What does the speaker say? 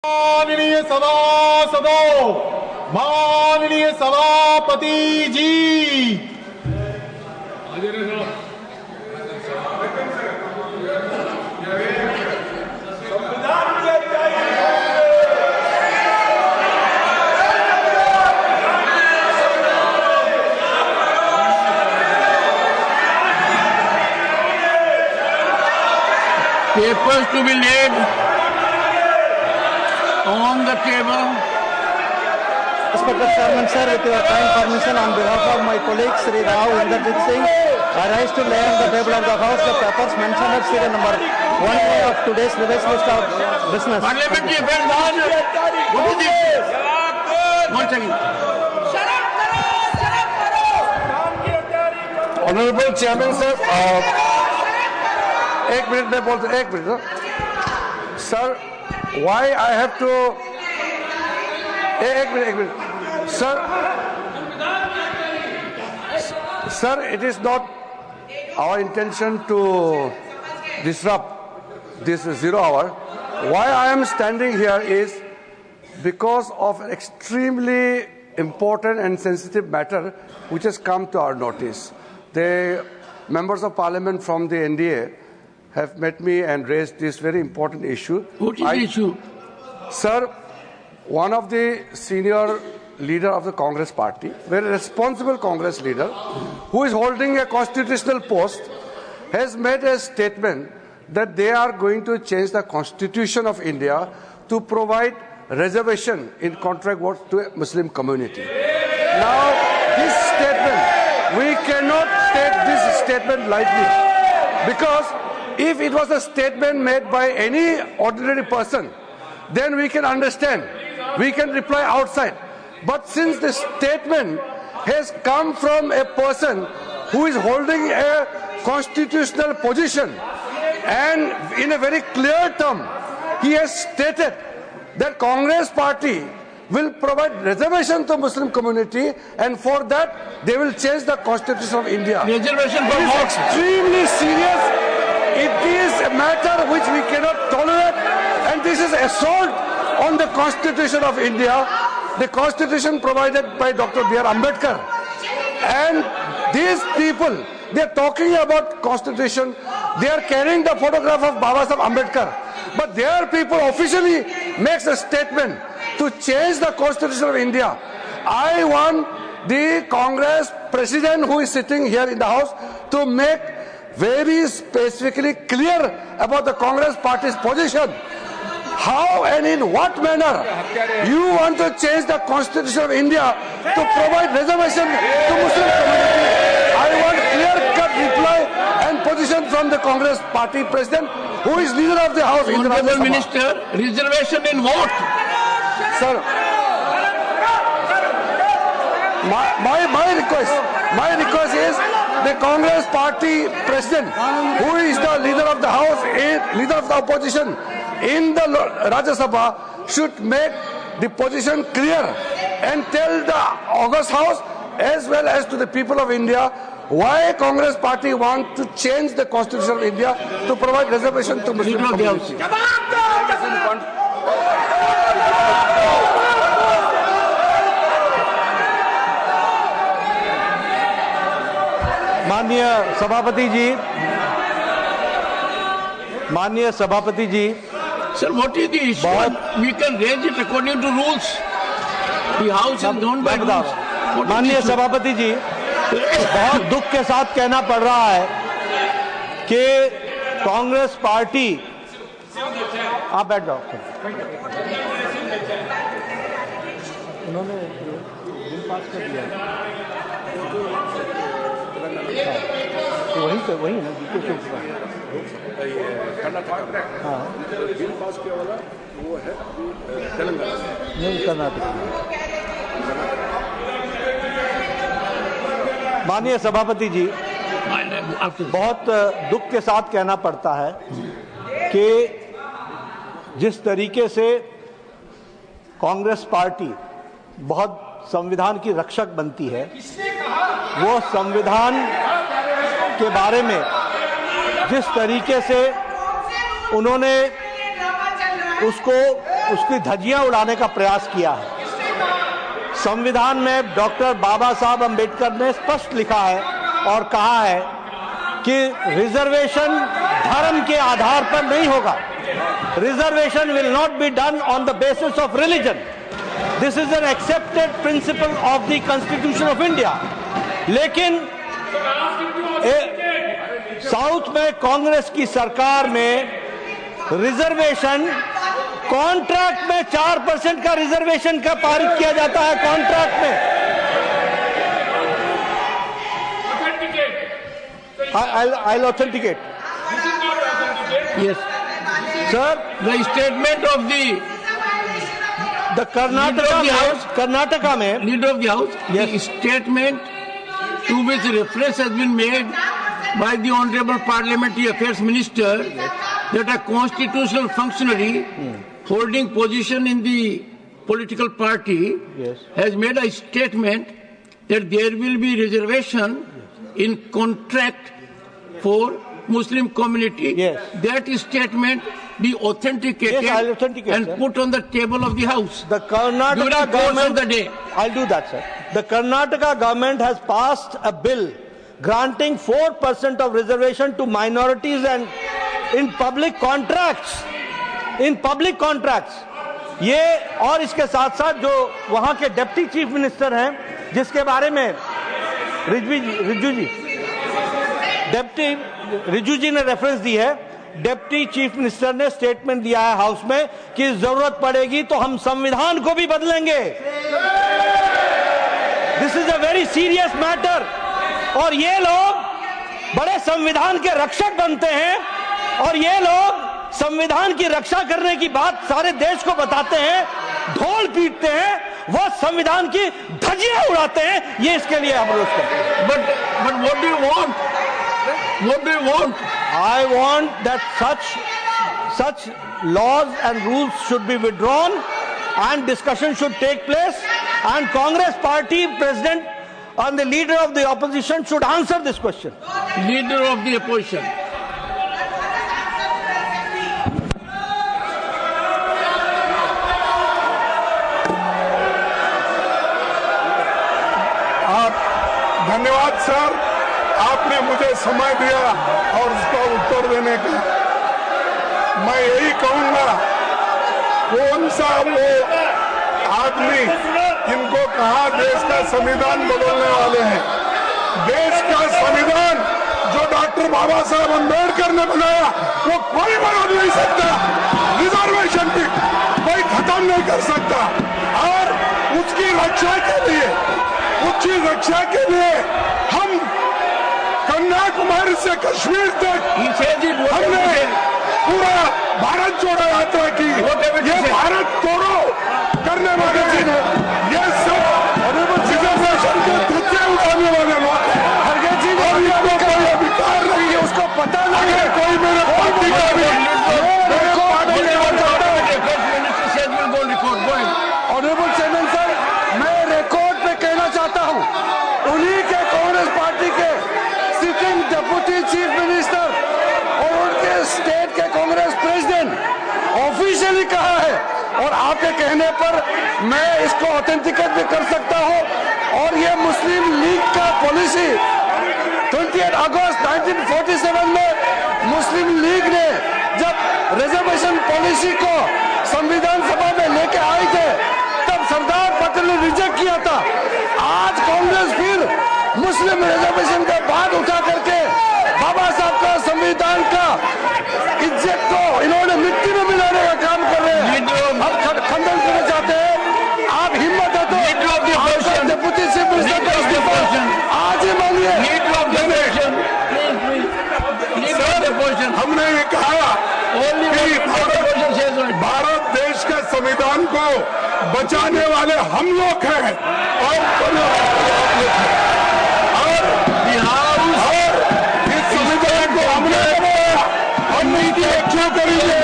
माननीय सभासदों, माननीय सभापति जी, papers to be laid on the table. Respected Chairman Sir, with your kind permission, on behalf of my colleague Sri Rao Inderjit Singh, I rise to lay on the table of the House the papers mentioned at serial number 1A of today's revised list of business. Parliamentary affairs on. What is this? One second. Honorable Chairman Sir, एक minute में बोलते, एक minute sir, why I have to, एक minute sir, it is not our intention to disrupt this 0 hour. Why I am standing here is because of an extremely important and sensitive matter which has come to our notice. The members of parliament from the NDA have met me and raised this very important issue. What is the issue? Sir, one of the senior leader of the Congress party, very responsible Congress leader, who is holding a constitutional post, has made a statement that they are going to change the Constitution of India to provide reservation in contract work to a Muslim community. Now, this statement, we cannot take this statement lightly, because if it was a statement made by any ordinary person, then we can understand, we can reply outside. But since the statement has come from a person who is holding a constitutional position, and in a very clear term, he has stated that Congress party will provide reservation to Muslim community, and for that they will change the Constitution of India. Reservation for It is what? extremely serious. It is a matter which we cannot tolerate, and this is assault on the Constitution of India, the Constitution provided by Dr. B.R. Ambedkar. And these people, they are talking about Constitution, they are carrying the photograph of Baba Saheb Ambedkar, but their people officially makes a statement to change the Constitution of India. I want the Congress president who is sitting here in the House to make very specifically clear about the Congress party's position. How and in what manner you want to change the Constitution of India to provide reservation to Muslim community? I want clear-cut reply and position from the Congress party president, who is leader of the House in the Rajya Honorable Sabha. Minister, reservation in what? Sir, my request is the Congress party president, who is the leader of the House, leader of the opposition in the Rajya Sabha, should make the position clear and tell the August House as well as to the people of India why Congress party want to change the Constitution of India to provide reservation to Muslim community. माननीय सभापति जी, Sir, what is the issue? We can raise it according to rules. The House is governed by rules. What is माननीय the issue? सभापति जी, बहुत दुख के साथ कहना पड़ रहा है कि कांग्रेस पार्टी, आप बैठ जाओ, उन्होंने बिल पास कर दिया, तो वही ना हाँ, बिल पास किया वाला वो है तेलंगाना नहीं कर्नाटक। माननीय सभापति जी, बहुत दुख के साथ कहना पड़ता है कि जिस तरीके से कांग्रेस पार्टी बहुत संविधान की रक्षक बनती है, वो संविधान के बारे में जिस तरीके से उन्होंने उसको उसकी धज्जियां उड़ाने का प्रयास किया है। संविधान में डॉक्टर बाबा साहब अंबेडकर ने स्पष्ट लिखा है और कहा है कि रिजर्वेशन धर्म के आधार पर नहीं होगा। Reservation will not be done on the basis of religion. This is an accepted principle of the constitution of India. लेकिन साउथ में कांग्रेस की सरकार में रिजर्वेशन कॉन्ट्रैक्ट में 4% का रिजर्वेशन का पारित किया जाता है। कॉन्ट्रैक्ट में I'll authenticate. Yes. Sir, The statement of the Karnataka में Leader of the House, Yes. the statement to which reference has been made by the Honorable Parliamentary Affairs Minister that a constitutional functionary holding position in the political party Yes. has made a statement that there will be reservation in contract for Muslim community. Yes. That statement be authenticated Yes, I'll authenticate, and sir. put on the table of the House. The Karnataka During the course government, of the day. I'll do that, sir. The Karnataka government has passed a bill granting 4% of reservation to minorities and in public contracts. In public contracts. ये और इसके साथ साथ जो वहां के deputy chief minister हैं, जिसके बारे में रिजू जी ने रेफरेंस दी है, डिप्टी चीफ मिनिस्टर ने स्टेटमेंट दिया है हाउस में कि जरूरत पड़ेगी तो हम संविधान को भी बदलेंगे। This is a very serious matter. और ये लोग बड़े संविधान के रक्षक बनते हैं और ये लोग संविधान की रक्षा करने की बात सारे देश को बताते हैं, ढोल पीटते हैं, वो संविधान की धज्जियां उड़ाते हैं। ये इसके लिए हम रोज करते हैं। But what do you want? What do you want? I want that such laws and rules should be withdrawn and discussion should take place, and Congress party president and the leader of the opposition should answer this question. Leader of the opposition. धन्यवाद sir, आपने मुझे समय दिया और उसका उत्तर देने का। मैं यही कहूंगा, कौन सा वो आदमी इनको कहा देश का संविधान बदलने वाले हैं? देश का संविधान जो डॉक्टर बाबा साहब अम्बेडकर ने बनाया वो कोई बदल नहीं सकता। रिजर्वेशन भी कोई खत्म नहीं कर सकता। और उसकी रक्षा के लिए हम कन्याकुमारी से कश्मीर तक हमने पूरा भारत जोड़ो यात्रा की। ये भारत तोड़ो करने वाले ये सब रिजर्वेशन के धज्जे उड़ाने वाले लोग और ये कोई अधिकार नहीं है, उसको पता नहीं है। कोई मेरे पार्टी का भी ऑनरेबल चेयरमैन सर, मैं रिकॉर्ड पे कहना चाहता हूं, उन्हीं के कांग्रेस पार्टी के सिटिंग डिप्टी चीफ मिनिस्टर और उनके स्टेट के कांग्रेस प्रेसिडेंट ऑफिशियली कहा है, और आपके कहने पर मैं इसको ऑथेंटिकेट भी कर सकता हूं। और ये मुस्लिम लीग का पॉलिसी 28 अगस्त 1947 में मुस्लिम लीग ने जब रिजर्वेशन पॉलिसी को संविधान सभा में लेके आए थे, तब सरदार पटेल ने रिजेक्ट किया था। आज कांग्रेस फिर मुस्लिम रिजर्वेशन का बात उठा करके बाबा साहब का संविधान का इज्जत को इन्होंने मिट्टी में मिलाने का काम कर रहे हैं। अब खंडन करना चाहते हैं। आप हिम्मत है तो डिप्टी चीफ मिनिस्टर का इस्तीफा आज ही मांगिए। हमने ये कहा कि भारत देश के संविधान को बचाने वाले हम लोग हैं और इस संविधान को हमने बनाया, हम नीति क्यों करेंगे?